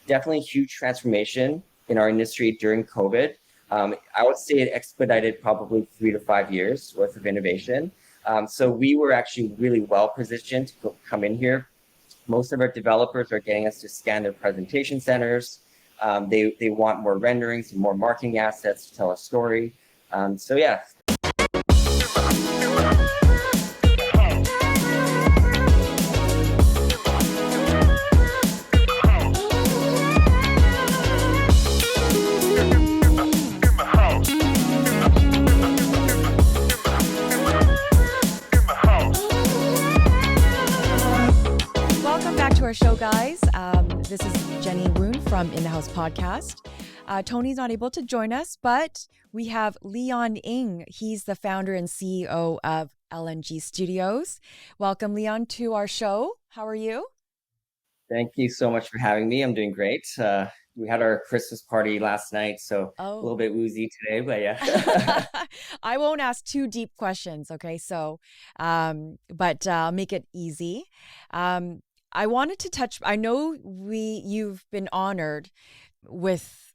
definitely a huge transformation in our industry during COVID. I would say it expedited probably 3 to 5 years worth of innovation. So we were actually really well positioned to come in here. Most of our developers are getting us to scan their presentation centers. They want more renderings and more marketing assets to tell a story. So yeah. Our show, guys. This is Jenny Woon from In the House Podcast. Tony's not able to join us, but we have Leon Ng. He's the founder and CEO of LNG Studios. Welcome, Leon, to our show. How are you? Thank you so much for having me. I'm doing great. We had our Christmas party last night, so a little bit woozy today, but yeah. I won't ask too deep questions, okay? So, but I'll make it easy. I wanted to touch, I know you've been honored with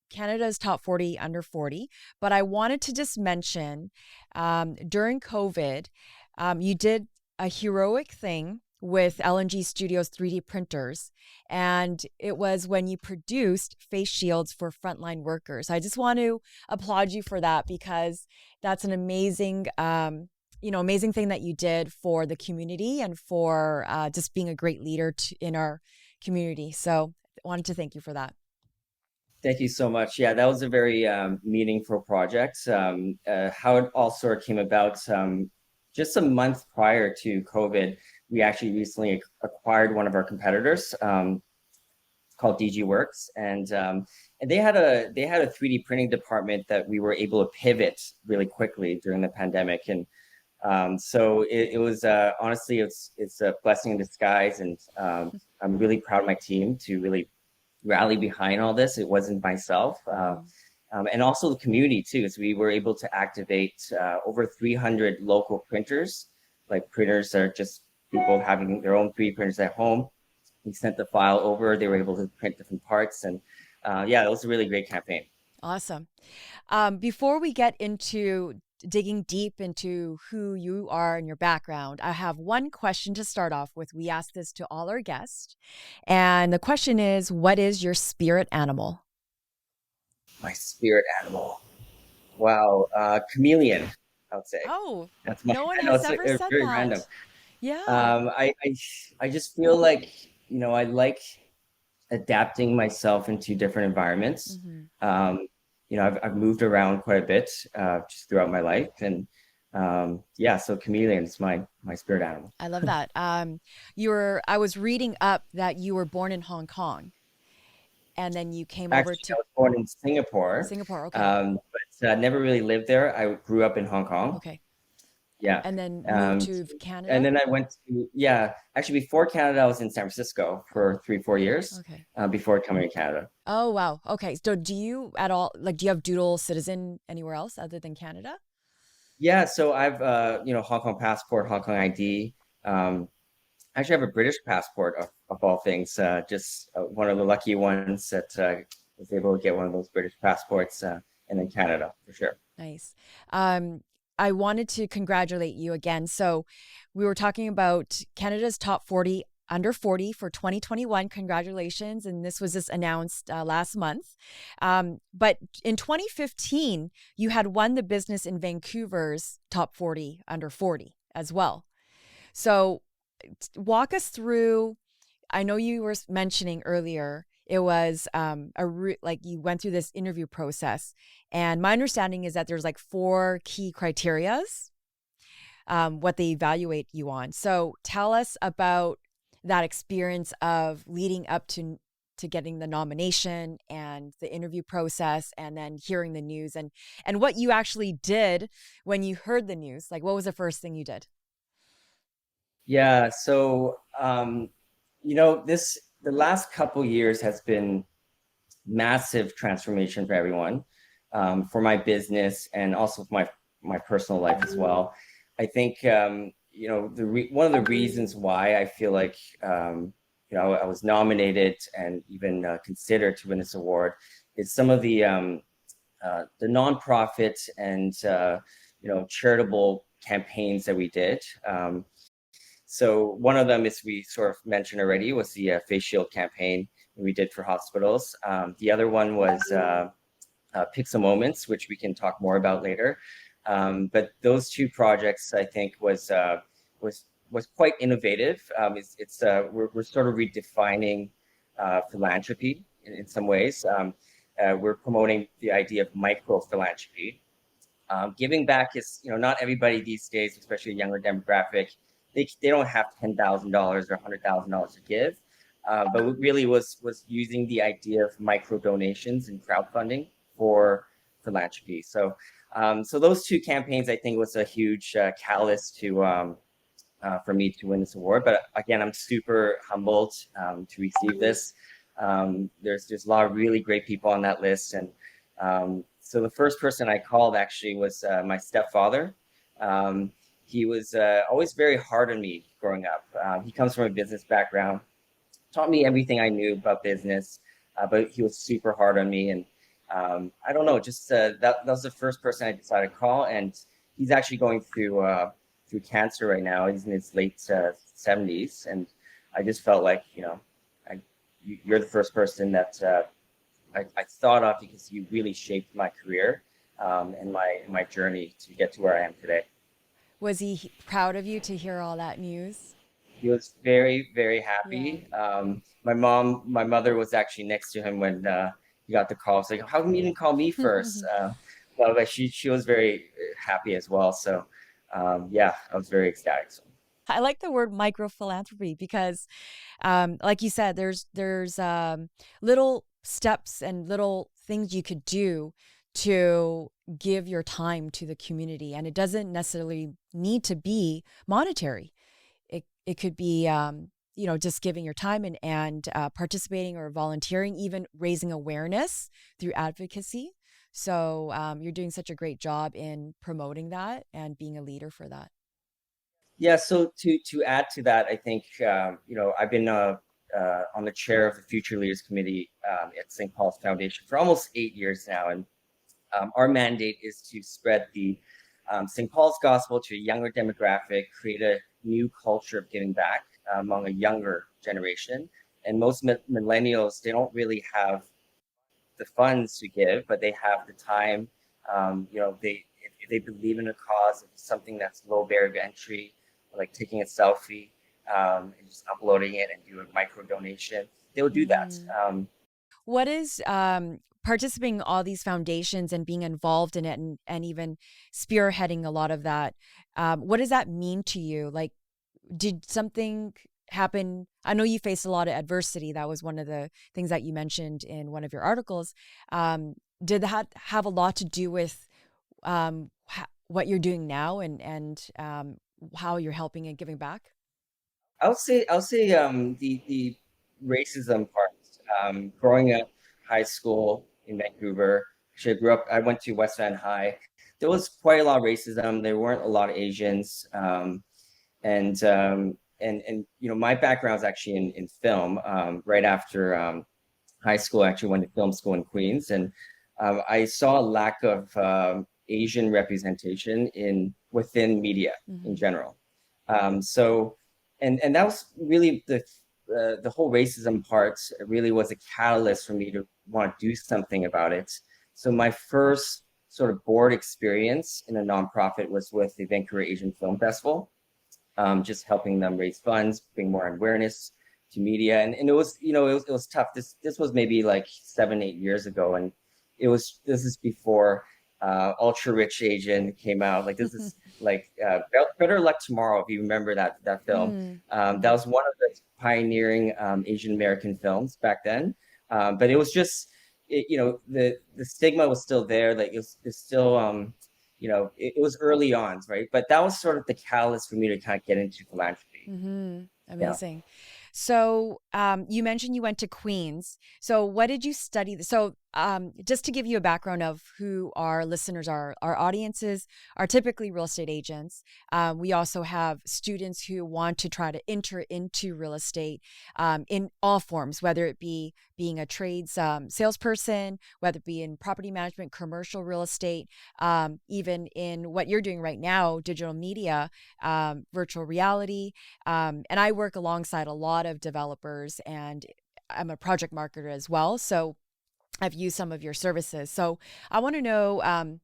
Canada's top 40 under 40, but I wanted to just mention during COVID, you did a heroic thing with LNG Studios 3D printers, and it was when you produced face shields for frontline workers. I just want to applaud you for that because that's an amazing amazing thing that you did for the community and for just being a great leader in our community. So I wanted to thank you for that. Thank you so much. Yeah, that was a very meaningful project. How it all sort of came about, just a month prior to COVID, we actually recently acquired one of our competitors called DG Works. And they had a 3D printing department that we were able to pivot really quickly during the pandemic. And so it was honestly, it's a blessing in disguise, and I'm really proud of my team to really rally behind all this. It wasn't myself, and also the community too. So we were able to activate over 300 local printers. Like printers are just people having their own 3D printers at home. We sent the file over. They were able to print different parts, and yeah, it was a really great campaign. Awesome. Before we get into digging deep into who you are and your background, I have one question to start off with. We ask this to all our guests. And the question is, what is your spirit animal? My spirit animal? Wow. Chameleon, I would say. Oh, that's no one has ever said very that. Random. Yeah. I just feel like, I like adapting myself into different environments. Mm-hmm. I've moved around quite a bit just throughout my life, and so chameleon is my spirit animal. I love that. I was reading up that you were born in Hong Kong, and then you came over to. I was born in Singapore. Singapore, okay. But never really lived there. I grew up in Hong Kong. Okay. Yeah. And then moved to Canada? And then I went to, actually before Canada, I was in San Francisco for 3-4 years. Okay. Before coming to Canada. Oh, wow. Okay. So do you do you have dual citizen anywhere else other than Canada? Yeah. So I've, Hong Kong passport, Hong Kong ID. Actually have a British passport of all things, just one of the lucky ones that was able to get one of those British passports, and then Canada for sure. Nice. I wanted to congratulate you again. So we were talking about Canada's top 40 under 40 for 2021. Congratulations. And this was just announced last month. But in 2015, you had won the business in Vancouver's top 40 under 40 as well. So walk us through, I know you were mentioning earlier, it was you went through this interview process, and my understanding is that there's like 4 key criterias, what they evaluate you on. So tell us about that experience of leading up to getting the nomination and the interview process, and then hearing the news, and what you actually did when you heard the news. Like, what was the first thing you did? Yeah. So, the last couple years has been massive transformation for everyone, for my business and also for my personal life as well. I think, one of the reasons why I feel like, I was nominated and even considered to win this award is some of the nonprofit and charitable campaigns that we did. So one of them is we sort of mentioned already was the face shield campaign we did for hospitals. The other one was Pixel Moments, which we can talk more about later. But those two projects, I think, was quite innovative. We're sort of redefining philanthropy in some ways. We're promoting the idea of micro philanthropy. Giving back is, not everybody these days, especially a younger demographic, they don't have $10,000 or $100,000 to give. But it really was using the idea of micro donations and crowdfunding for philanthropy. So those two campaigns, I think, was a huge catalyst for me to win this award. But again, I'm super humbled to receive this. There's a lot of really great people on that list, and so the first person I called actually was my stepfather. He was always very hard on me growing up. He comes from a business background, taught me everything I knew about business, but he was super hard on me. And I don't know, just that was the first person I decided to call. And he's actually going through cancer right now. He's in his late 70s. And I just felt like, you're the first person that I thought of because you really shaped my career and my journey to get to where I am today. Was he proud of you to hear all that news? He was very, very Yeah. happy. My mother was actually next to him when he got the call. It's like, how come you didn't call me first? Well, like she was very happy as well. So yeah, I was very ecstatic. So. I like the word micro philanthropy because, like you said, there's little steps and little things you could do to give your time to the community, and it doesn't necessarily need to be monetary. It could be just giving your time and participating or volunteering, even raising awareness through advocacy. So you're doing such a great job in promoting that and being a leader for that. Yeah, so to add to that, I think I've been on the chair of the Future Leaders Committee at St. Paul's Foundation for almost 8 years now, and our mandate is to spread the St. Paul's gospel to a younger demographic, create a new culture of giving back among a younger generation. And most millennials, they don't really have the funds to give, but they have the time. If they believe in a cause, if it's something that's low barrier of entry, like taking a selfie and just uploading it and do a micro donation, they will do that. What is participating in all these foundations and being involved in it and even spearheading a lot of that? What does that mean to you? Like, did something happen? I know you faced a lot of adversity. That was one of the things that you mentioned in one of your articles. Did that have a lot to do with what you're doing now and how you're helping and giving back? I'll say the racism part. Growing up high school in Vancouver, actually I went to West Van High. There was quite a lot of racism. There weren't a lot of Asians. And my background is actually in film. Right after high school, I actually went to film school in Queens, and I saw a lack of Asian representation within media in general. So, and that was really the whole racism part. Really was a catalyst for me to want to do something about it. So my first sort of board experience in a nonprofit was with the Vancouver Asian Film Festival, just helping them raise funds, bring more awareness to media, and it was it was tough. This was maybe like 7-8 years ago, and this is before Ultra Rich Asian came out. Like this is like Better Luck Tomorrow, if you remember that film. That was one of the pioneering Asian American films back then. But it was just the stigma was still there. Like it's still it was early on, right? But that was sort of the catalyst for me to kind of get into philanthropy. Amazing. So you mentioned you went to Queen's. So what did you study? So just to give you a background of who our listeners are, our audiences are typically real estate agents. We also have students who want to try to enter into real estate in all forms, whether it be being a trades salesperson, whether it be in property management, commercial real estate, even in what you're doing right now, digital media, virtual reality. And I work alongside a lot of developers, and I'm a project marketer as well. So I've used some of your services. So I want to know,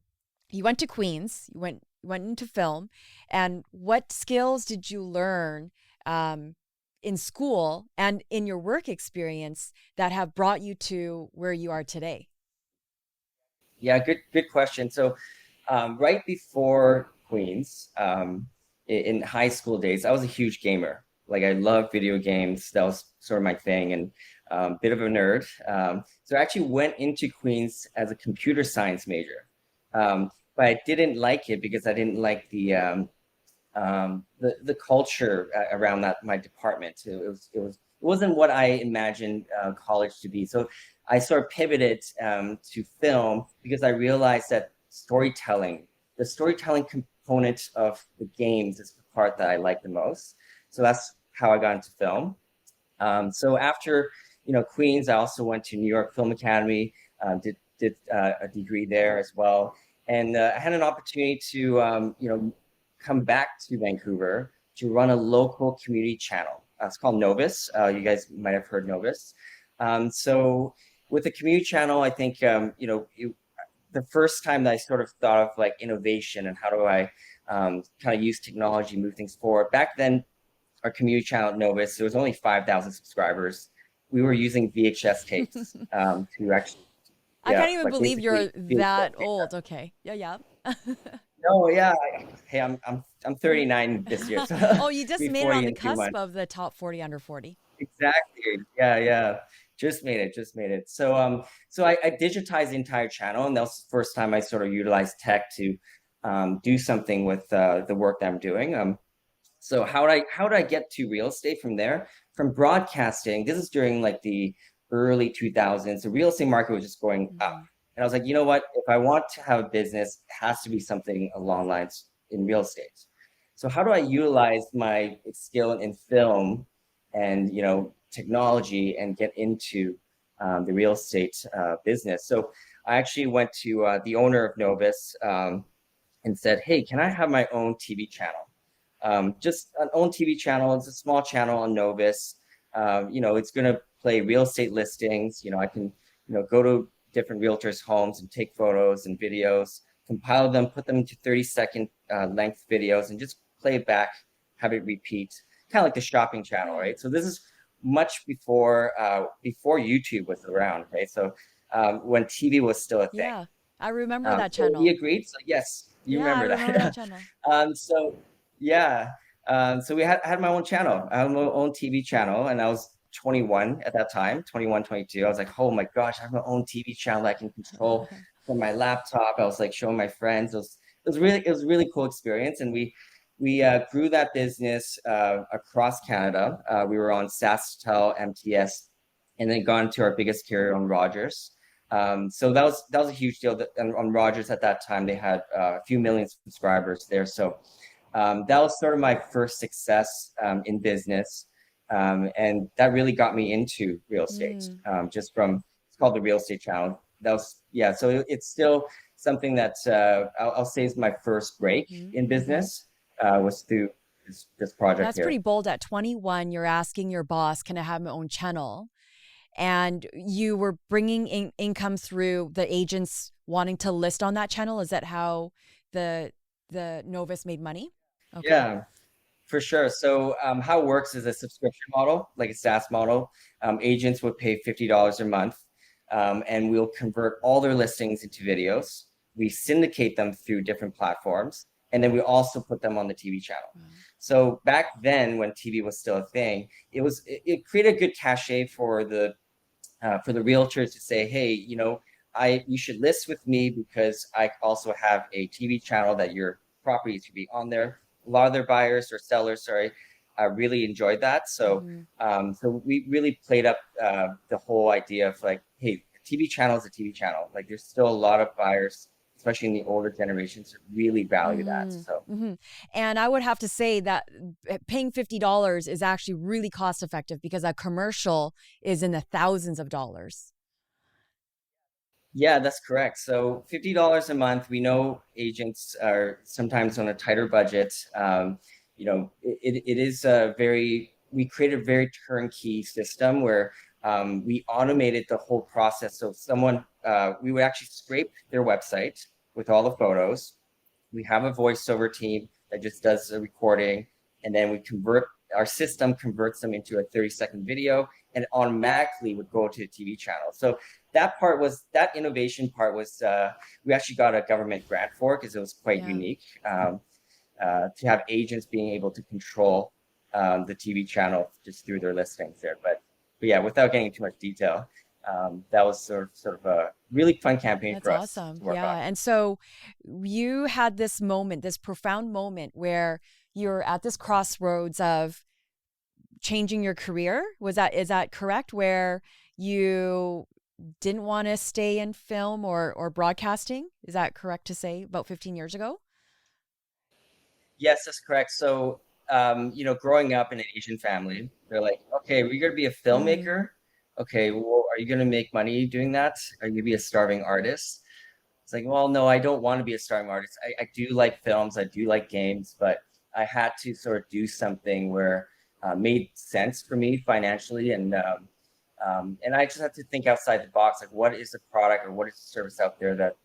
you went to Queens, you went into film, and what skills did you learn in school and in your work experience that have brought you to where you are today? Yeah, good question. So, right before Queens, in high school days, I was a huge gamer. Like I loved video games. That was sort of my thing, and bit of a nerd. So I actually went into Queens as a computer science major, but I didn't like it because I didn't like the culture around that my department. It wasn't what I imagined college to be. So I sort of pivoted to film because I realized that the storytelling component of the games is the part that I like the most. So that's how I got into film. So after Queens, I also went to New York Film Academy, did a degree there as well, and I had an opportunity to come back to Vancouver to run a local community channel. It's called Novus. You guys might have heard Novus. So with the community channel, I think the first time that I sort of thought of like innovation and how do I kind of use technology, move things forward. Back then, our community channel at Novus, there was only 5,000 subscribers. We were using VHS tapes to actually, I yeah, can't even like believe basically you're VHS that tapes. old. Okay. Yeah, yeah. No, yeah. Hey, I'm 39 this year, so Oh, you just be made it 40 on the in 2 months. cusp of the top 40 under 40. Exactly. Yeah, yeah. Just made it. So so I digitized the entire channel, and that was the first time I sort of utilized tech to do something with the work that I'm doing. So how did I get to real estate from there? From broadcasting, this is during like the early 2000s. The real estate market was just going up. Hmm. And I was like, you know what? If I want to have a business, it has to be something along lines in real estate. So how do I utilize my skill in film and technology and get into the real estate business? So I actually went to the owner of Novus and said, hey, can I have my own TV channel? Just an own TV channel. It's a small channel on Novus. It's going to play real estate listings. I can, go to different realtors' homes and take photos and videos, compile them, put them into 30-second length videos, and just play it back, have it repeat, kind of like the shopping channel, Yeah. right? So this is much before YouTube was around, right? So when TV was still a thing. Yeah. I remember that So he channel. agreed. So yes, you Yeah, I remember remember that that. channel. So yeah, so I had my own channel. I had my own TV channel, and I was 21 at that time, 21, 22. I was like, oh my gosh, I have my own TV channel I can control from my laptop. I was like showing my friends. It was a really cool experience, and we grew that business across Canada. We were on SaskTel, MTS, and then gone to our biggest carrier on Rogers. So that was a huge deal. On Rogers at that time, they had a few million subscribers there. So that was sort of my first success in business, and that really got me into real estate. Mm. Just from it's called the Real Estate Channel. That was yeah. So it's still something that I'll say is my first break Hmm. in Hmm. business was through this project That's pretty here. bold. At 21, you're asking your boss, can I have my own channel? And you were bringing in income through the agents wanting to list on that channel. Is that how the the Novus made money? Okay. Yeah. For sure. So how it works is a subscription model, like a SaaS model. Agents would pay $50 a month, and we'll convert all their listings into videos. We syndicate them through different platforms, and then we also put them on the TV channel. Wow. So back then, when TV was still a thing, it created a good cachet for the realtors to say, hey, you should list with me because I also have a TV channel that your property should be on there. A lot of their buyers or sellers, sorry, really enjoyed that. So Mhm. so we really played up the whole idea of like, hey, a TV channel is a TV channel. Like there's still a lot of buyers, especially in the older generations, that really value that. Mhm. So Mhm. And I would have to say that paying $50 is actually really cost effective because a commercial is in the thousands of dollars. yeah, that's correct. So $50 a month. We know agents are sometimes on a tighter budget. It is a very, we created a very turnkey system where we automated the whole process. So someone, we would actually scrape their website with all the photos. We have a voiceover team that just does a recording, and then we convert, our system converts them into a 30-second video and automatically would go to a TV channel. So that innovation part was, we actually got a government grant for because it was quite Yeah. unique, to have agents being able to control the TV channel just through their listings there. But yeah, without getting too much detail, that was sort of a really fun campaign That's for us awesome. to work Yeah. on. And so you had this moment, this profound moment where you're at this crossroads of changing your career. Is that correct? Where you didn't want to stay in film or broadcasting? Is that correct to say about 15 years ago? Yes, that's correct. So, growing up in an Asian family, they're like, okay, we're gonna be a Mm, filmmaker. Okay, well, are you gonna make money doing that? Are you gonna be a starving artist? It's like, well, no, I don't want to be a starving artist. I do like films, I do like games, but I had to sort of do something where made sense for me financially, and I just had to think outside the box. Like, what is the product or what is the service out there that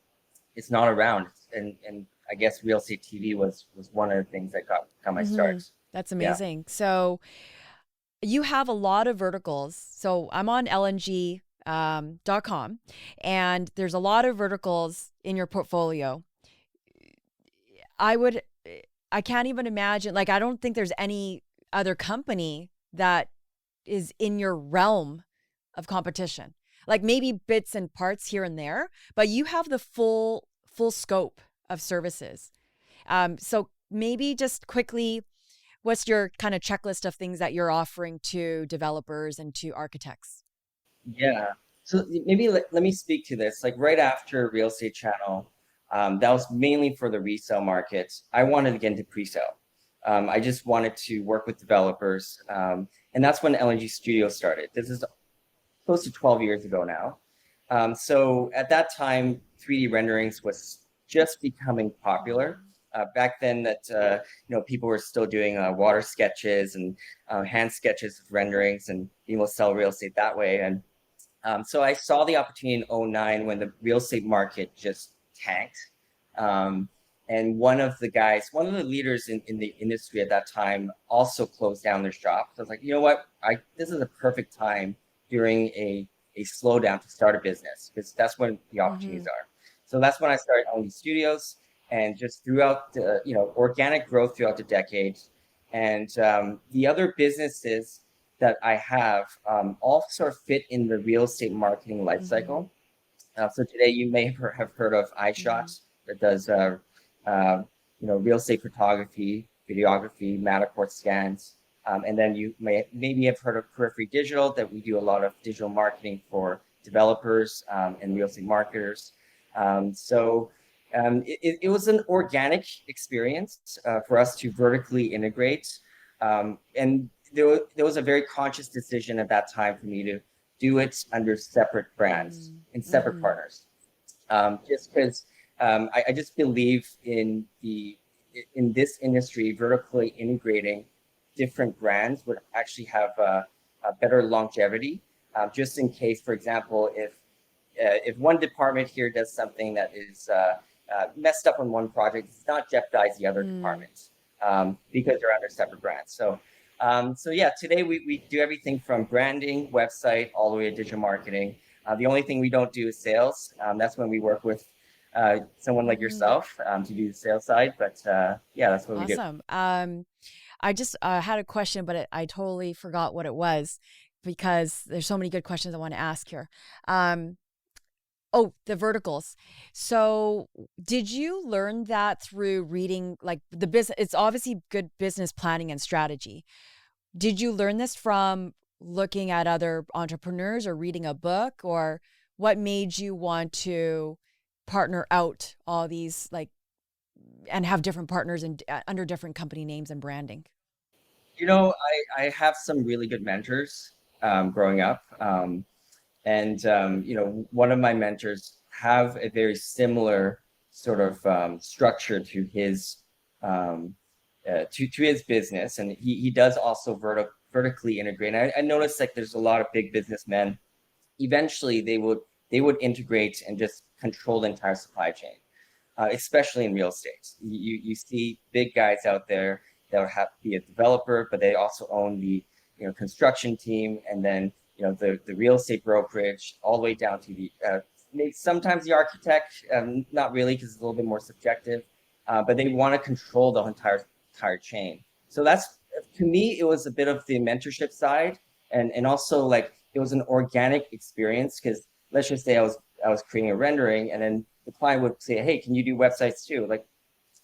it's not around? And I guess real estate TV was one of the things that got my hmm. start. That's Yeah. amazing. So you have a lot of verticals. So I'm on LNG .com, and there's a lot of verticals in your portfolio. I would, I can't even imagine, like, I don't think there's any other company that is in your realm of competition. Like maybe bits and parts here and there, but you have the full scope of services. So maybe just quickly, what's your kind of checklist of things that you're offering to developers and to architects? Yeah. So maybe let me speak to this. Like right after Real Estate Channel, that was mainly for the resale market. I wanted to get into pre-sale. I just wanted to work with developers, and that's when LNG Studios started. This is close to 12 years ago now. So at that time, 3D renderings was just becoming popular. Back then, that people were still doing water sketches and hand sketches of renderings, and being able to sell real estate that way. And so I saw the opportunity in '09 when the real estate market just tanked. Um, and one of the leaders in the industry at that time also closed down their shop. So I was like, you know what? This is a perfect time during a slowdown to start a business because that's when the Mm-hmm. opportunities are. So that's when I started owning studios and just throughout the, organic growth throughout the decade. And the other businesses that I have all sort of fit in the real estate marketing Mm-hmm. lifecycle. So today you may have heard of Mm-hmm. iShot that does uh, real estate photography, videography, Matterport scans, and then you maybe have heard of Periphery Digital that we do a lot of digital marketing for developers and real estate marketers. So it was an organic experience for us to vertically integrate, and there was a very conscious decision at that time for me to do it under separate brands and separate Mm-hmm. partners. Just because I just believe in this industry, vertically integrating different brands would actually have a better longevity. Just in case, for example, if one department here does something that is messed up on one project, it's not jeopardize the other Mm. departments because they're under separate brands. So yeah, today we do everything from branding, website, all the way to digital marketing. The only thing we don't do is sales. That's when we work with someone like Mm-hmm. yourself to do the sales side. But yeah, that's what we do. Awesome. I just had a question, but I totally forgot what it was because there's so many good questions I want to ask here. Um, oh, the verticals. So, did you learn that through reading like the business? It's obviously good business planning and strategy. Did you learn this from looking at other entrepreneurs or reading a book, or what made you want to partner out all these like and have different partners and under different company names and branding? I have some really good mentors growing up. One of my mentors have a very similar sort of structure to his to his business, and he does also vertically integrate. And I noticed like there's a lot of big businessmen. Eventually, they would integrate and just control the entire supply chain, especially in real estate. You see big guys out there that will have to be a developer, but they also own the construction team, and then the real estate brokerage, all the way down to the sometimes the architect, not really because it's a little bit more subjective, but they want to control the entire chain. So that's, to me, it was a bit of the mentorship side, and also like it was an organic experience because let's just say I was creating a rendering, and then the client would say, "Hey, can you do websites too?" Like,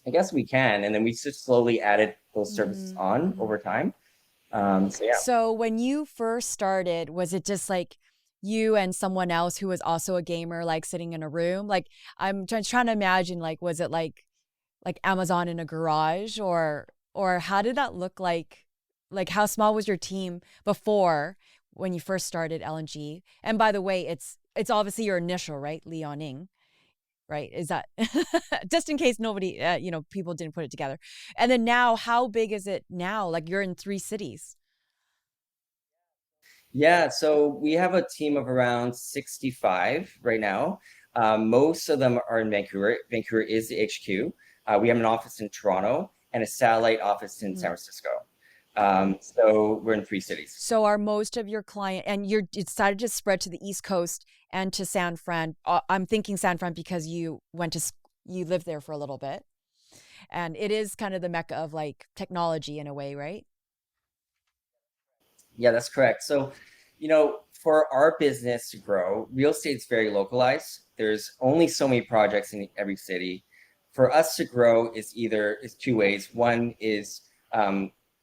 I guess we can, and then we just slowly added those services on Mm-hmm. over time. So yeah. So when you first started, was it just like you and someone else who was also a gamer, like sitting in a room? Like I'm trying to imagine, like, was it like Amazon in a garage, or how did that look like? Like how small was your team before when you first started LNG? And by the way, it's obviously your initial, right? Leoning, right? Is that just in case nobody, people didn't put it together. And then now, how big is it now? Like you're in 3 cities. Yeah, so we have a team of around 65 right now. Most of them are in Vancouver. Vancouver is the HQ. We have an office in Toronto and a satellite office in San Mhm. Francisco. So we're in 3 cities. So are most of your client, and you decided to spread to the East Coast and to San Fran. I'm thinking San Fran because you lived there for a little bit, and it is kind of the mecca of like technology in a way, right? Yeah, that's correct. So, for our business to grow, real estate's very localized. There's only so many projects in every city. For us to grow is two ways. One is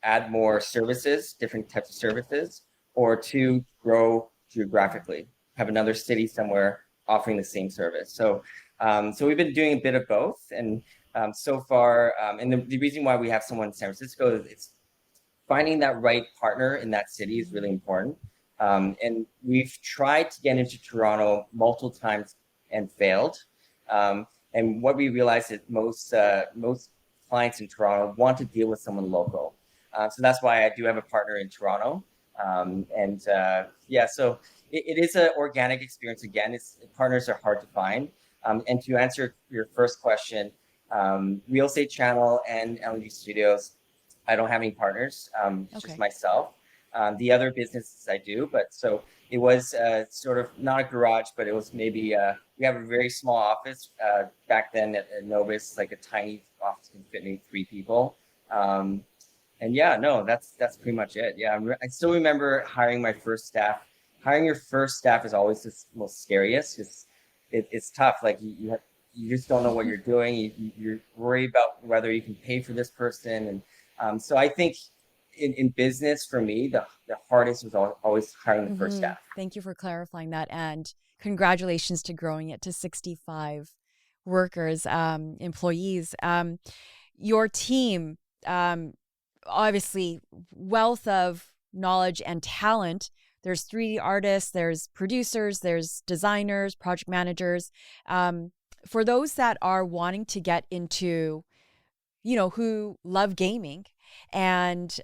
add more services, different types of services, or two, grow geographically, have another city somewhere offering the same service. So we've been doing a bit of both, and so far, and the reason why we have someone in San Francisco is it's finding that right partner in that city is really important. And we've tried to get into Toronto multiple times and failed. And what we realized is most clients in Toronto want to deal with someone local. So that's why I do have a partner in Toronto. Yeah, so it is an organic experience. Again, partners are hard to find. And to answer your first question, Real Estate Channel and LNG Studios, I don't have any partners. It's just Okay. myself. The other businesses I do, but so it was sort of not a garage, but it was maybe we have a very small office back then at Novus, like a tiny office can fit maybe 3 people. And yeah, no, that's pretty much it. Yeah, I still remember hiring my first staff. Hiring your first staff is always the most scariest. It's tough. Like you just don't know what you're doing. You're worried about whether you can pay for this person, and so I think in business for me, the hardest was always hiring the first Mm-hmm. staff. Thank you for clarifying that, and congratulations to growing it to 65 workers, employees. Your team, um, obviously, wealth of knowledge and talent. There's 3D artists, there's producers, there's designers, project managers. For those that are wanting to get into, who love gaming, and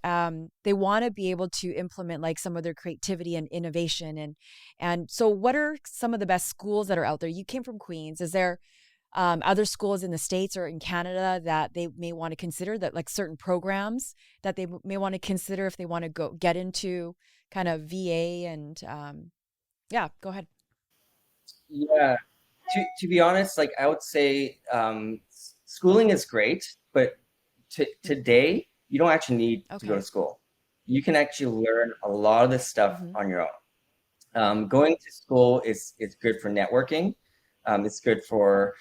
they want to be able to implement like some of their creativity and innovation, and so what are some of the best schools that are out there? You came from Queens. Is there other schools in the States or in Canada that they may want to consider, that like certain programs that they may want to consider if they want to go get into kind of VA and yeah, go ahead. Yeah, to be honest, like I would say, schooling is great, but today you don't actually need to go to Okay. school. You can actually learn a lot of this stuff Mm-hmm. on your own. Going to school is good for networking. It's good for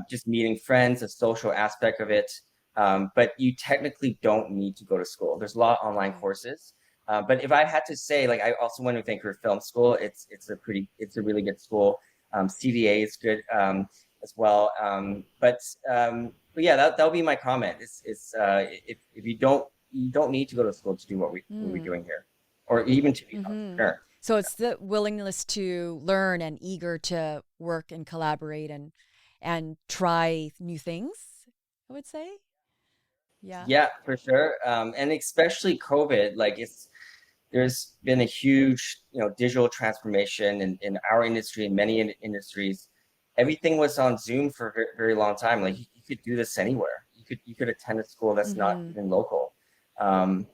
just meeting friends, the social aspect of it. But you technically don't need to go to school. There's a lot of online Okay. courses. But if I had to say, like, I also went to Vancouver Film School. It's a really good school. CVA is good as well. But yeah, that'll be my comment. If you don't need to go to school to do what we're Mm. doing here, or even to be an Mm-hmm. entrepreneur. So it's the willingness to learn and eager to work and collaborate and try new things, I would say. Yeah. Yeah, for sure. And especially COVID, like there's been a huge, digital transformation in our industry and many industries. Everything was on Zoom for a very, very long time. Like you could do this anywhere. You could attend a school that's not Mm-hmm. even local. Um,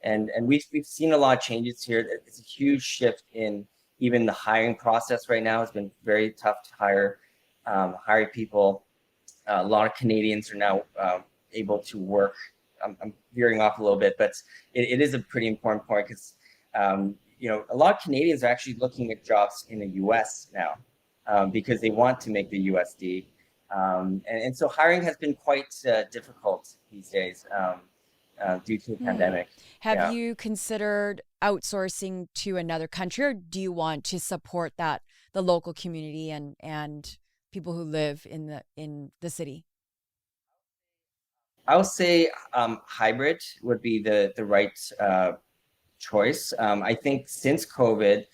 and we've seen a lot of changes here. It's a huge shift in even the hiring process right now. It's been very tough to hire people. A lot of Canadians are now able to work. I'm veering off a little bit, but it is a pretty important point because a lot of Canadians are actually looking at jobs in the U.S. now because they want to make the USD, and so hiring has been quite difficult these days due to the Hmm. pandemic. Have Yeah. you considered outsourcing to another country, or do you want to support the local community and people who live in the city? I would say hybrid would be the right choice. I think since COVID,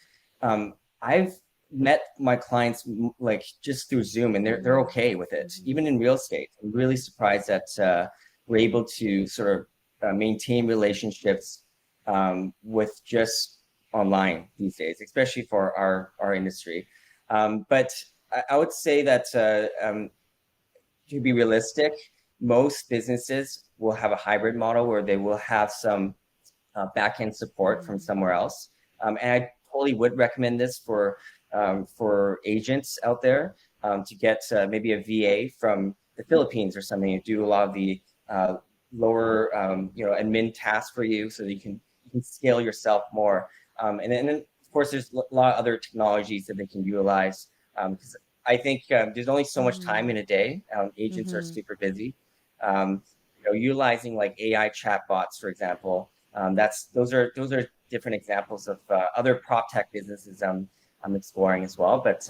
I've met my clients like just through Zoom, and they're Mm-hmm. okay with it. Mm-hmm. Even in real estate, I'm really surprised that we're able to sort of maintain relationships with just online these days, especially for our industry. But I would say that to be realistic, most businesses will have a hybrid model where they will have some back-end support from Mm-hmm. somewhere else. And I totally would recommend this for agents out there to get maybe a VA from the Philippines or something and do a lot of the lower, admin tasks for you so that you can scale yourself more. And then, of course, there's a lot of other technologies that they can utilize because I think there's only so much Mm-hmm. time in a day. Agents are Mm-hmm. super busy. Um, utilizing like AI chatbots, for example, those are different examples of other prop tech businesses I'm exploring as well. But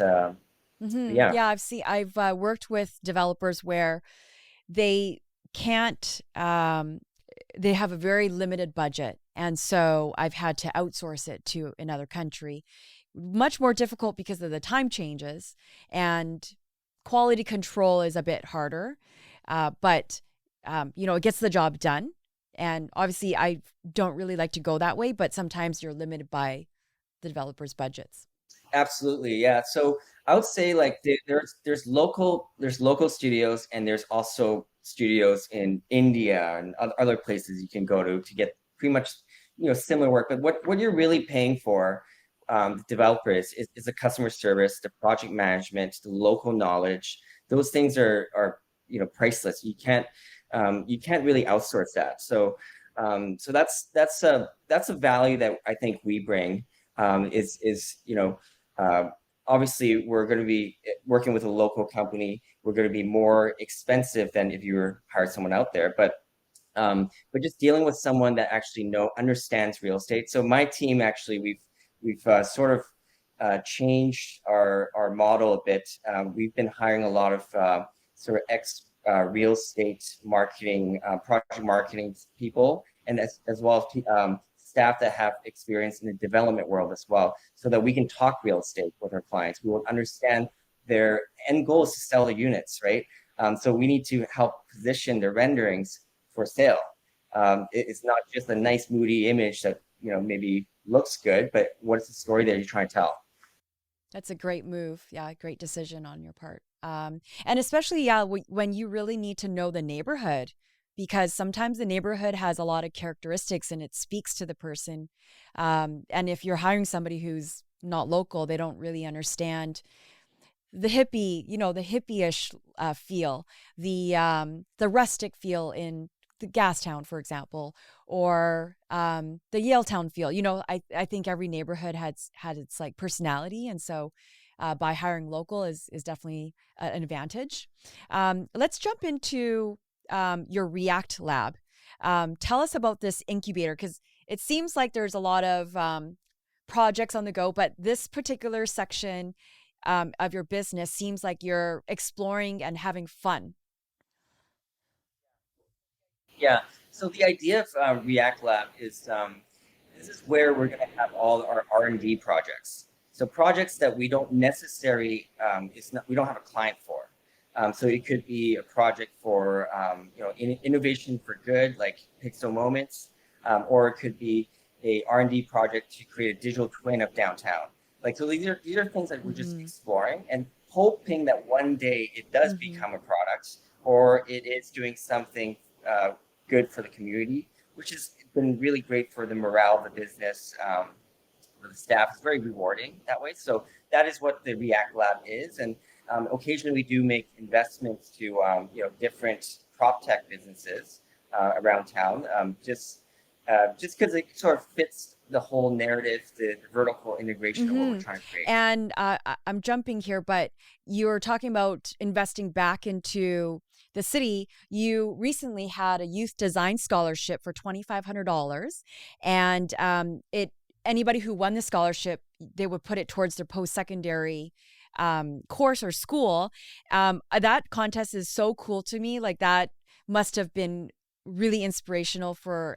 Mm-hmm. yeah, Yeah, I've worked with developers where they can't they have a very limited budget, and so I've had to outsource it to another country. Much more difficult because of the time changes, and quality control is a bit harder, but it gets the job done. And obviously I don't really like to go that way, but sometimes you're limited by the developers budgets. absolutely. Yeah. So I would say like there's local studios and there's also studios in India and other places you can go to get pretty much similar work. But what you're really paying for the developers is the customer service, the project management, the local knowledge. Those things are priceless. You can't really outsource that. So that's a value that I think we bring is uh, obviously we're going to be working with a local company. We're going to be more expensive than if you were hired someone out there, but just dealing with someone that actually understands real estate. So my team actually we've sort of changed our model a bit. We've been hiring a lot of sort of ex real estate marketing, project marketing people, and as well as staff that have experience in the development world as well, so that we can talk real estate with our clients. We will understand their end goal is to sell the units, right? So we need to help position their renderings for sale. It's not just a nice moody image that maybe looks good, but what is the story that you're trying to tell? That's a great move. Yeah, great decision on your part. And especially, yeah, when you really need to know the neighborhood, because sometimes the neighborhood has a lot of characteristics and it speaks to the person. And if you're hiring somebody who's not local, they don't really understand the hippie-ish feel, the rustic feel in the Gastown, for example, or the Yaletown feel. I think every neighborhood had its like personality, and so by hiring local is definitely an advantage. Let's jump into your React lab. Tell us about this incubator because it seems like there's a lot of projects on the go, but this particular section of your business seems like you're exploring and having fun. Yeah. So the idea of React Lab is this is where we're going to have all our R&D projects. So projects that we don't necessarily we don't have a client for. So it could be a project for innovation for good, like Pixel Moments, or it could be a R&D project to create a digital twin of downtown. Like so, these are things that we're just exploring and hoping that one day it does become a product or it is doing something good for the community, which has been really great for the morale of the business, for the staff. It's very rewarding that way. So that is what the React Lab is. And occasionally we do make investments to different prop tech businesses around town, just because it sort of fits the whole narrative, the vertical integration of what we're trying to create. And I'm jumping here, but you're talking about investing back into the city. You recently had a youth design scholarship for $2,500, and anybody who won the scholarship, they would put it towards their post-secondary course or school. That contest is so cool to me. Like that must have been really inspirational for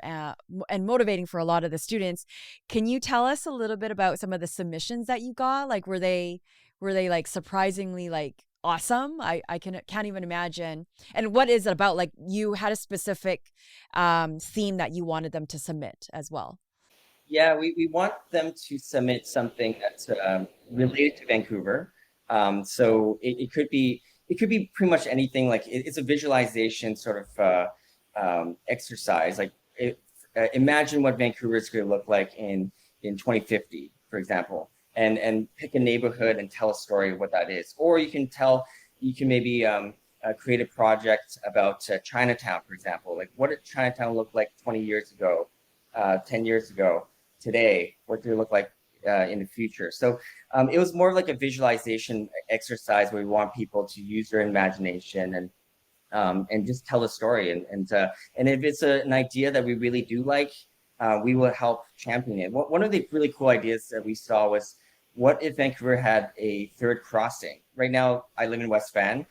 and motivating for a lot of the students. Can you tell us a little bit about some of the submissions that you got? Like were they like surprisingly like awesome? I can't even imagine. And what is it about? Like you had a specific theme that you wanted them to submit as well. Yeah, we want them to submit something that's related to Vancouver. So it could be pretty much anything. Like it's a visualization sort of exercise. Like imagine what Vancouver is going to look like in 2050, for example, and pick a neighborhood and tell a story of what that is. Or you can maybe create a project about Chinatown, for example. Like what did Chinatown look like 20 years ago, 10 years ago? Today, what do it look like in the future? So it was more like a visualization exercise where we want people to use their imagination and just tell a story. And if it's an idea that we really do like, we will help champion it. One of the really cool ideas that we saw was, what if Vancouver had a third crossing? Right now, I live in West Van,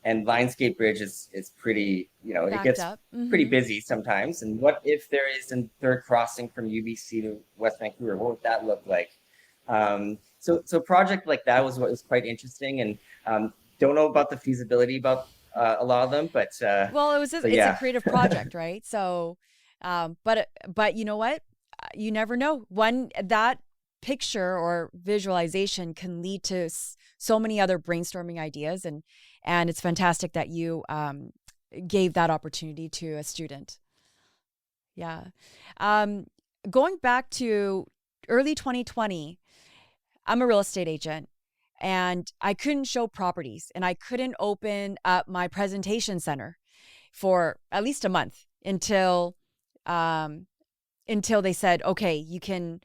and Lionsgate Bridge is pretty, it gets pretty busy sometimes. And what if there is a third crossing from UBC to West Vancouver? What would that look like? So a project like that was what was quite interesting, and don't know about the feasibility about a lot of them, but well, it's a creative project, right? So, but you know what? You never know. That picture or visualization can lead to so many other brainstorming ideas, and it's fantastic that you gave that opportunity to a student. Yeah. Going back to early 2020, I'm a real estate agent and I couldn't show properties and I couldn't open up my presentation center for at least a month until they said, okay, you can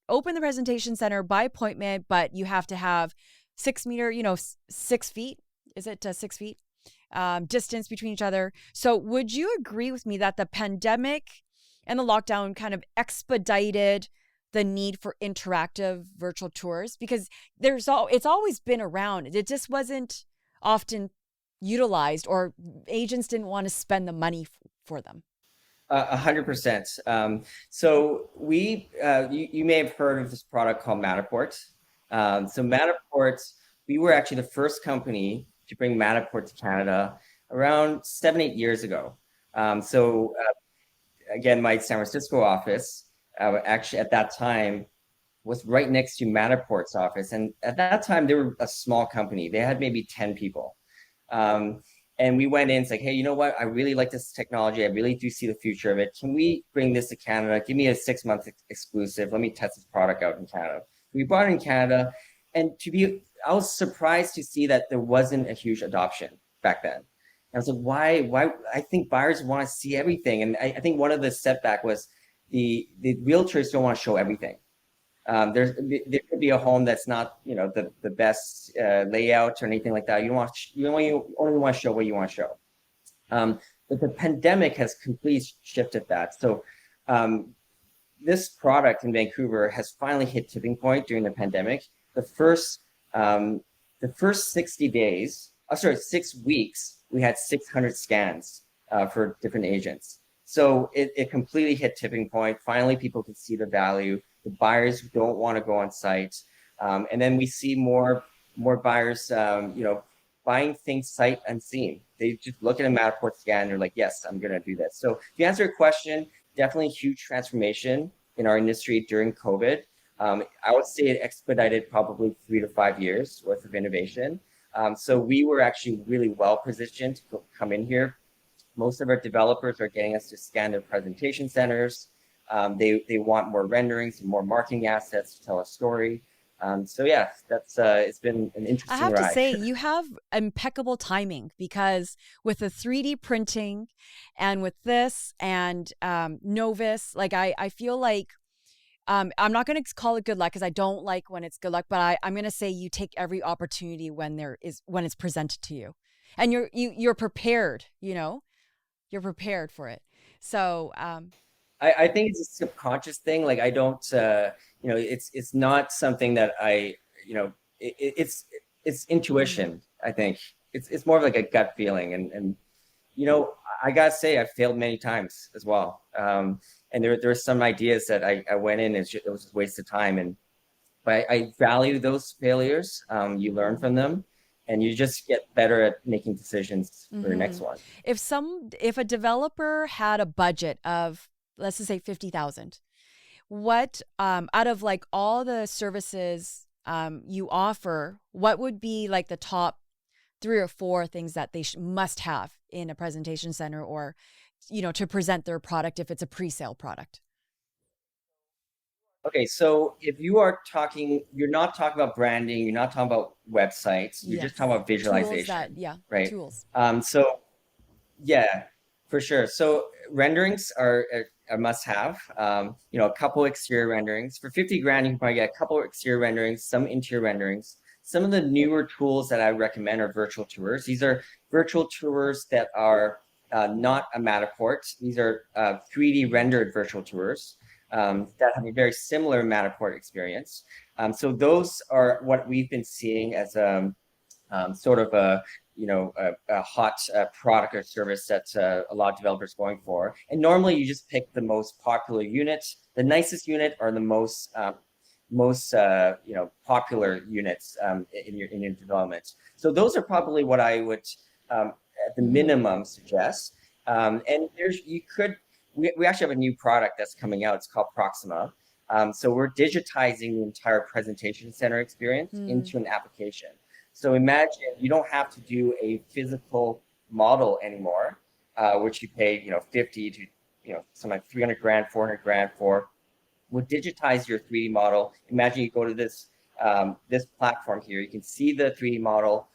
open the presentation center by appointment, but you have to have 6 meter, 6 feet. Is it 6 feet distance between each other? So would you agree with me that the pandemic and the lockdown kind of expedited the need for interactive virtual tours? Because it's always been around. It just wasn't often utilized, or agents didn't want to spend the money for them. 100%. So you may have heard of this product called Matterport. So Matterport, we were actually the first company to bring Matterport to Canada around 7-8 years ago. Again, my San Francisco office actually at that time was right next to Matterport's office. And at that time, they were a small company. They had maybe 10 people. And we went in, it's like, hey, you know what? I really like this technology. I really do see the future of it. Can we bring this to Canada? Give me a 6-month exclusive. Let me test this product out in Canada. We brought it in Canada. And I was surprised to see that there wasn't a huge adoption back then. And I was like, why? I think buyers want to see everything. And I think one of the setback was the realtors don't want to show everything. There could be a home that's not, the best layout or anything like that. You only want to show what you want to show. But the pandemic has completely shifted that. So this product in Vancouver has finally hit tipping point during the pandemic. The first um, the first 60 days, 6 weeks, we had 600 scans for different agents. So it completely hit tipping point. Finally, people could see the value. The buyers don't want to go on site, and then we see more buyers, buying things sight unseen. They just look at a Matterport scan. They're like, yes, I'm going to do this. So to answer your question, definitely a huge transformation in our industry during COVID. I would say it expedited probably 3 to 5 years worth of innovation. So we were actually really well positioned to come in here. Most of our developers are getting us to scan their presentation centers. They want more renderings and more marketing assets to tell a story. So yeah, that's it's been an I interesting have to ride. say, you have impeccable timing because with the 3D printing and with this and Novus, like I feel like I'm not going to call it good luck because I don't like when it's good luck, but I'm going to say you take every opportunity when it's presented to you, and you're prepared. You're prepared for it. So I think it's a subconscious thing. Like I don't, it's not something that it's mm, intuition. I think it's more of like a gut feeling, and I gotta say I failed many times as well. And there were some ideas that I went in and it was just a waste of time. But I value those failures. You learn from them, and you just get better at making decisions for your mm-hmm. next one. If a developer had a budget of, let's just say 50,000, what out of like all the services you offer, what would be like the top 3 or 4 things that they must have in a presentation center, or to present their product if it's a pre-sale product? Okay, so if you are talking, you're not talking about branding, you're not talking about websites, you're just talking Yes. about Tools that, visualization, yeah, right? tools. So yeah, for sure. So renderings are a must-have. A couple exterior renderings. For 50 grand, you can probably get a couple exterior renderings, some interior renderings. Some of the newer tools that I recommend are virtual tours. These are virtual tours that are not a Matterport. These are 3D rendered virtual tours that have a very similar Matterport experience. So those are what we've been seeing as sort of a hot product or service that a lot of developers are going for. And normally you just pick the most popular unit, the nicest unit, or the most popular units in your development. So those are probably what I would at the Mm-hmm. minimum suggest. And we actually have a new product that's coming out. It's called Proxima. So we're digitizing the entire presentation center experience Mm. into an application. So imagine you don't have to do a physical model anymore, which you pay 50 to something like 300 grand, 400 grand for. We'll digitize your 3D model. Imagine you go to this platform here. You can see the 3D model.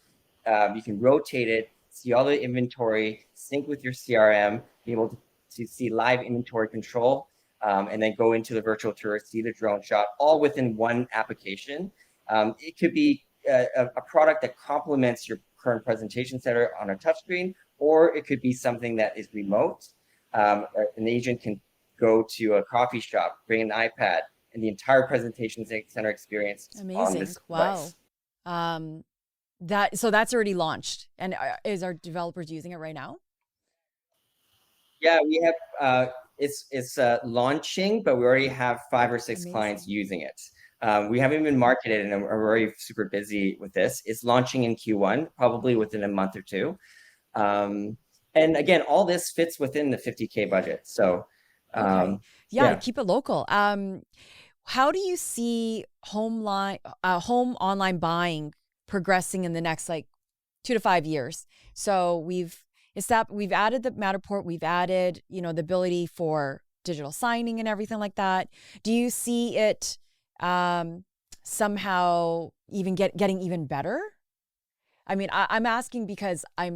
You can rotate it, see all the inventory, sync with your CRM, be able to see live inventory control, and then go into the virtual tour, see the drone shot, all within one application. It could be a product that complements your current presentation center on a touchscreen, or it could be something that is remote. An agent can go to a coffee shop, bring an iPad, and the entire presentation center experience is on Amazing. this Wow. device. Um, that's already launched, and is our developers using it right now? Yeah, we have it's launching, but we already have 5 or 6 clients Amazing. using it. We haven't even marketed, and we're already super busy with this. It's launching in Q1, probably within a month or two. And again, all this fits within the 50K budget. So Okay. Yeah, yeah. keep it local. How do you see home online buying progressing in the next like 2 to 5 years? So we've added the Matterport, we've added, the ability for digital signing and everything like that. Do you see it somehow even getting even better? I mean, I'm asking because I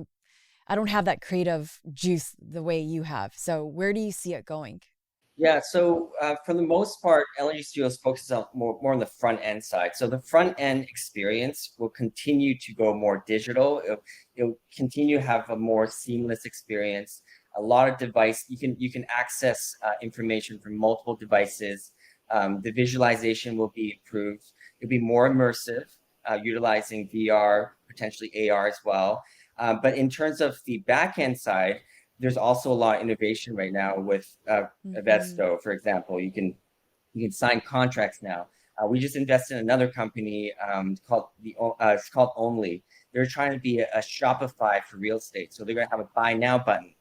don't have that creative juice the way you have. So where do you see it going? Yeah, so for the most part, LNG Studios focuses on more on the front end side. So the front end experience will continue to go more digital. It'll continue to have a more seamless experience. a lot of device. You can access information from multiple devices. The visualization will be improved. It'll be more immersive, utilizing VR, potentially AR as well. But in terms of the back end side, there's also a lot of innovation right now with Mm-hmm. Vesto, for example. You can sign contracts now. We just invested in another company it's called Only. They're trying to be a Shopify for real estate. So they're going to have a buy now button.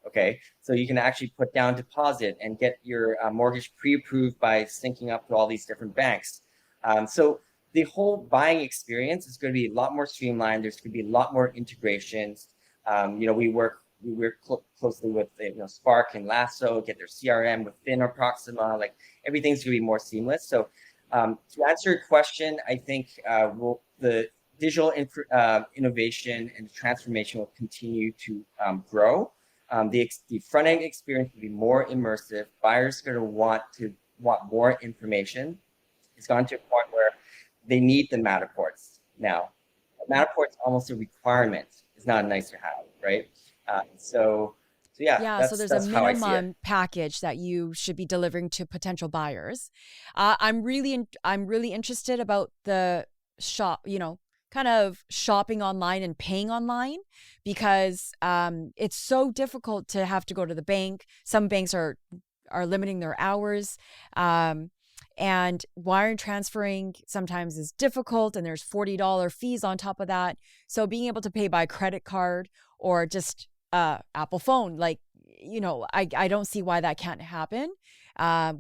Okay, so you can actually put down deposit and get your mortgage pre-approved by syncing up to all these different banks. So the whole buying experience is going to be a lot more streamlined. There's going to be a lot more integrations. We work closely with Spark and Lasso, get their CRM within our Proxima. Like everything's going to be more seamless. So to answer your question, I think the digital innovation and transformation will continue to grow. The front end experience will be more immersive. Buyers are going to want more information. It's gone to a point where they need the Matterports now. Matterport's almost a requirement. It's not nice to have, right? So yeah, Yeah, so that's there's a that's how I see it. minimum package that you should be delivering to potential buyers. I'm really interested about the shop, kind of shopping online and paying online because it's so difficult to have to go to the bank. Some banks are limiting their hours. And wire and transferring sometimes is difficult, and there's $40 fees on top of that. So being able to pay by credit card or just Apple phone, like, I don't see why that can't happen.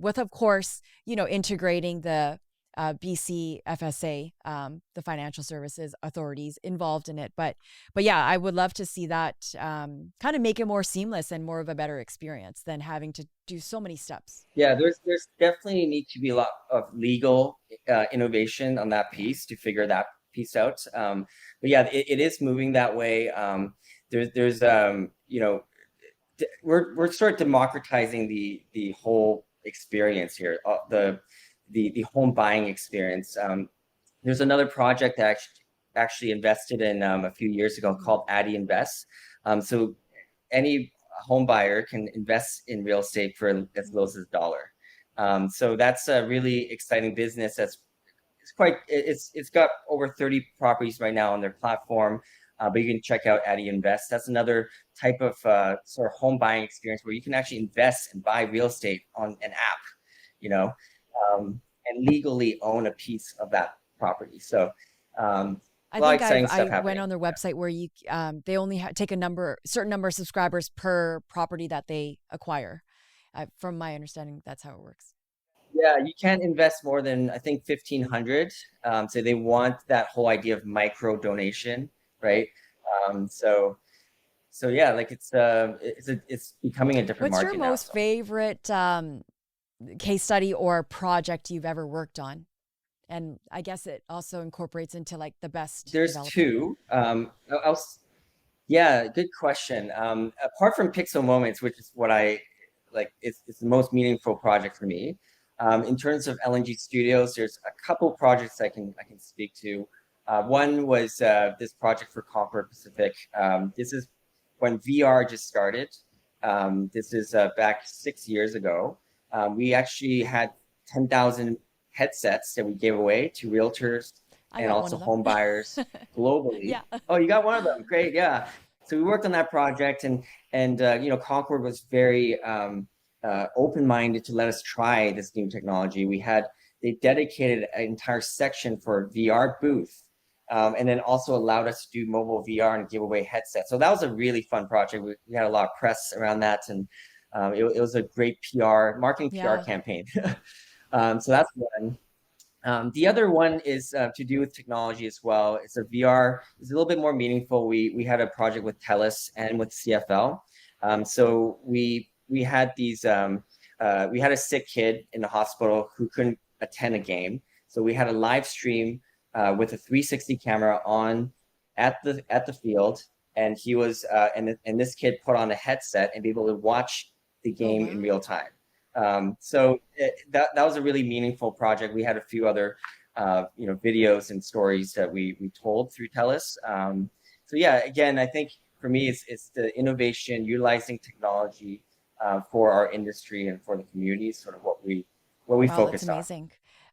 With, of course, integrating the BC FSA, the financial services authorities involved in it. But yeah, I would love to see that kind of make it more seamless and more of a better experience than having to do so many steps. Yeah, there's definitely need to be a lot of legal innovation on that piece to figure that piece out. But yeah, it is moving that way. There's we're sort of democratizing the whole experience here, the home buying experience. There's another project that actually invested in a few years ago called Addy Invest. So any home buyer can invest in real estate for as low as $1. So that's a really exciting business. It's got over 30 properties right now on their platform. But you can check out Addy Invest. That's another type of sort of home buying experience where you can actually invest and buy real estate on an app, you know, and legally own a piece of that property. So I a lot of think exciting stuff I went happening. on their website where they only take certain number of subscribers per property that they acquire. From my understanding, that's how it works. Yeah, you can't invest more than I think 1,500. So they want that whole idea of micro donation, right? Um, so so yeah, like it's becoming a different What's your market now. most So favorite case study or project you've ever worked on? And I guess it also incorporates into like the best there's developer. two. Yeah, good question. Apart from Pixel Moments, which is what I like, it's the most meaningful project for me. In terms of LNG Studios, there's a couple projects I can speak to. One was this project for Concord Pacific. This is when VR just started. This is back 6 years ago. We actually had 10,000 headsets that we gave away to realtors I and got one also of them. home buyers globally. Yeah. Oh, you got one of them. Great. Yeah. So we worked on that project, and Concord was very open-minded to let us try this new technology. They dedicated an entire section for a VR booth, and then also allowed us to do mobile VR and give away headsets. So that was a really fun project. We had a lot of press around that, and it was a great marketing PR Yeah. campaign. So that's one. The other one is to do with technology as well. It's a VR. It's a little bit more meaningful. We had a project with TELUS and with CFL. So we had we had a sick kid in the hospital who couldn't attend a game. So we had a live stream with a 360 camera on at the field, and he was and this kid put on a headset and be able to watch the Oh, game in wow. real time. That was a really meaningful project. We had a few other videos and stories that we told through TELUS. So yeah, again, I think for me, it's the innovation, utilizing technology for our industry and for the community, sort of what we Wow, that's focus on. amazing.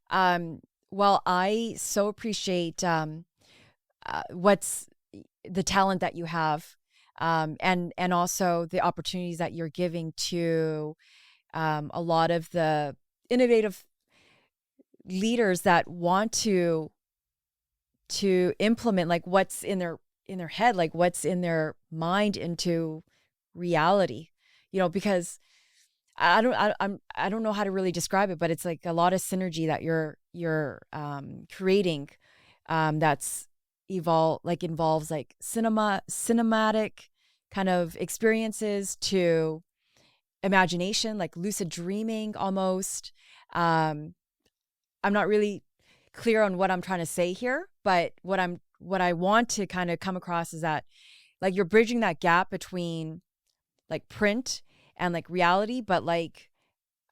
Um, well, I so appreciate what's the talent that you have, and also the opportunities that you're giving to a lot of the innovative leaders that want to implement like what's in their head, like what's in their mind into reality. You know, because I don't know how to really describe it, but it's like a lot of synergy that you're creating, that's involves like cinematic kind of experiences to imagination, like lucid dreaming almost. Um, I'm not really clear on what I'm trying to say here, but what I want to kind of come across is that like you're bridging that gap between like print and like reality, but like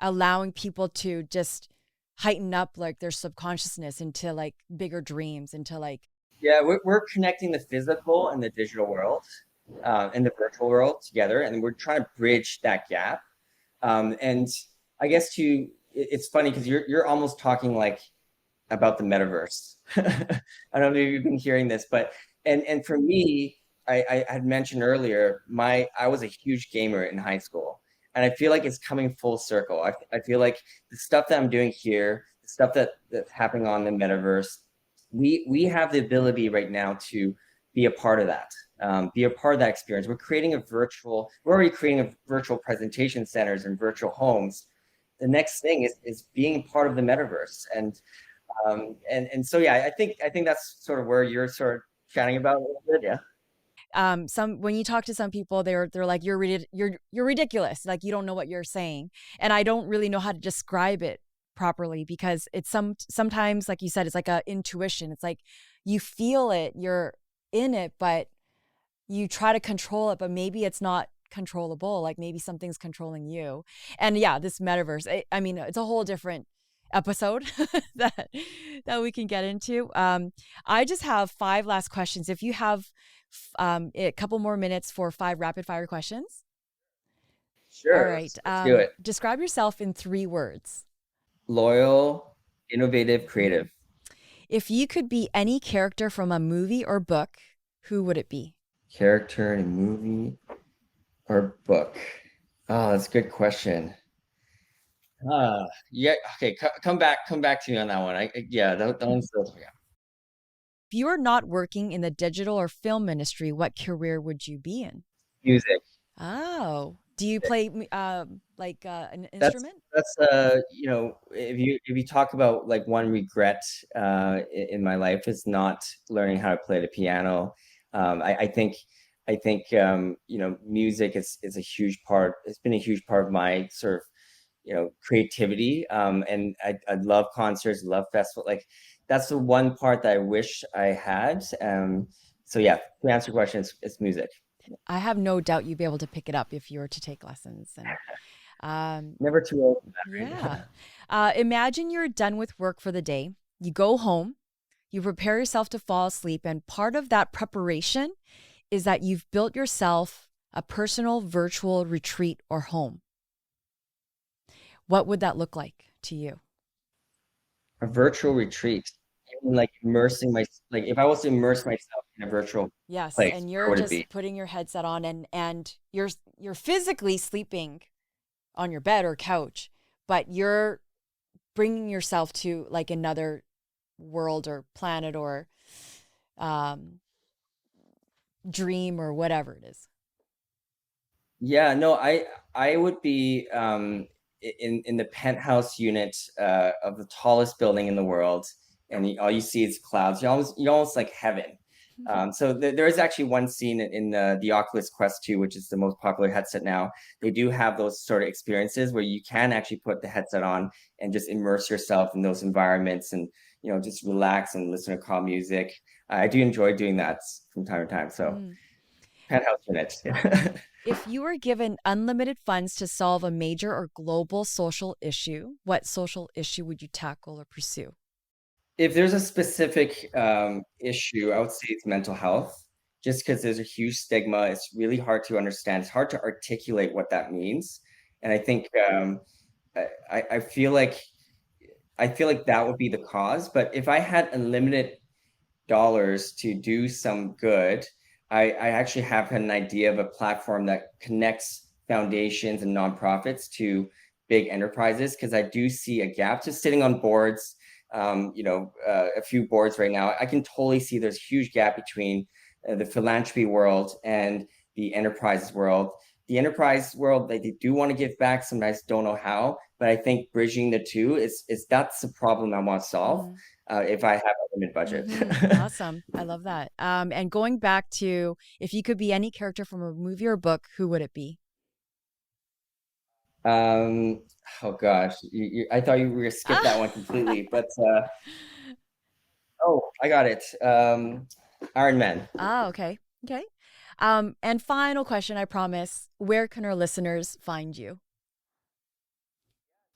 allowing people to just heighten up like their subconsciousness into like bigger dreams, into like Yeah, we're connecting the physical and the digital world and the virtual world together, and we're trying to bridge that gap. And I guess it's funny because you're almost talking like about the metaverse. I don't know if you've been hearing this, but and for me, I had mentioned earlier, I was a huge gamer in high school, and I feel like it's coming full circle. I feel like the stuff that I'm doing here, the stuff that's happening on the metaverse, we have the ability right now to be a part of that, be a part of that experience. We're already creating a virtual presentation centers and virtual homes. The next thing is being part of the metaverse, and so yeah, I think that's sort of where you're sort of chatting about a little bit. Yeah. some when you talk to some people, they're like you're ridiculous, like you don't know what you're saying, and I don't really know how to describe it properly because it's sometimes like you said, it's like a intuition. It's like you feel it, you're in it, but you try to control it, but maybe it's not controllable. Like maybe something's controlling you. And yeah, this metaverse, I mean, it's a whole different episode that we can get into. I just have five last questions. If you have a couple more minutes for five rapid fire questions. All Sure, right. let's do it. Describe yourself in three words. Loyal, innovative, creative. If you could be any character from a movie or book, who would it be? Character in a movie or book? Oh, that's a good question. Yeah. Okay. Come back to me on that one. Yeah, that one's still, yeah. If you are not working in the digital or film industry, what career would you be in? Music. Oh, do you play like an That's instrument? you know, if you talk about like one regret in my life is not learning how to play the piano. I think you know, music is a huge part. It's been a huge part of my sort of, you know, creativity. And I love concerts, love festival. Like that's the one part that I wish I had. So yeah, to answer your question, it's music. I have no doubt you'd be able to pick it up if you were to take lessons. And um, Never too old for that, yeah, right? imagine you're done with work for the day. You go home, you prepare yourself to fall asleep, and part of that preparation is that you've built yourself a personal virtual retreat or home. What would that look like to you? A virtual retreat. Even like immersing my like if I was to immerse myself in a virtual Yes, place, and where you're would it just be? putting your headset on, and you're physically sleeping on your bed or couch, but you're bringing yourself to like another world or planet or um, dream or whatever it is. Yeah, no, I would be in the penthouse unit of the tallest building in the world, and all you see is clouds. You almost like heaven. So there is actually one scene in the Oculus Quest 2, which is the most popular headset now. They do have those sort of experiences where you can actually put the headset on and just immerse yourself in those environments, and you know, just relax and listen to calm music. I do enjoy doing that from time to time. So Mm. penthouse unit. If you were given unlimited funds to solve a major or global social issue, what social issue would you tackle or pursue? If there's a specific issue, I would say it's mental health. just because there's a huge stigma. It's really hard to understand. It's hard to articulate what that means. And I think I feel like that would be the cause. But if I had unlimited dollars to do some good, I actually have an idea of a platform that connects foundations and nonprofits to big enterprises, because I do see a gap. Just sitting on boards, a few boards right now, I can totally see there's a huge gap between the philanthropy world and the enterprise world. The enterprise world, they do want to give back, sometimes don't know how, but I think bridging the two is that's the problem I want to solve. If I have a limited budget. Awesome. I love that. And going back to, if you could be any character from a movie or book, who would it be? Oh gosh, I thought you were gonna skip that one completely, but oh, I got it. Iron Man. Okay. Okay. And final question, I promise. Where can our listeners find you?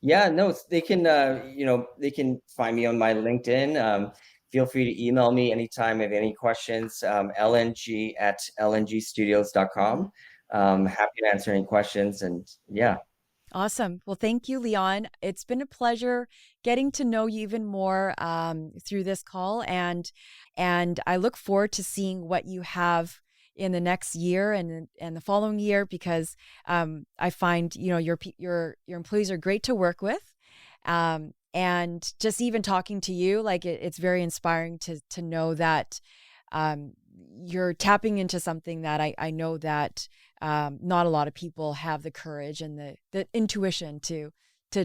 Yeah, no, they can, they can find me on my LinkedIn. Feel free to email me anytime if any questions. LNG at lngstudios.com. Happy to answer any questions, and yeah. Awesome. Well, thank you, Leon. It's been a pleasure getting to know you even more through this call, and I look forward to seeing what you have in the next year and the following year, because I find your employees are great to work with, and just even talking to you, like it's very inspiring to know that you're tapping into something that I know that not a lot of people have the courage and the intuition to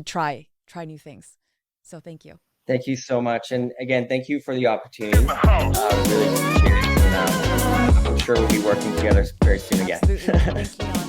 try new things. So thank you. Thank you so much. And again, thank you for the opportunity. Really appreciate it. And I'm sure we'll be working together very soon again. Absolutely. Thanks, Leon.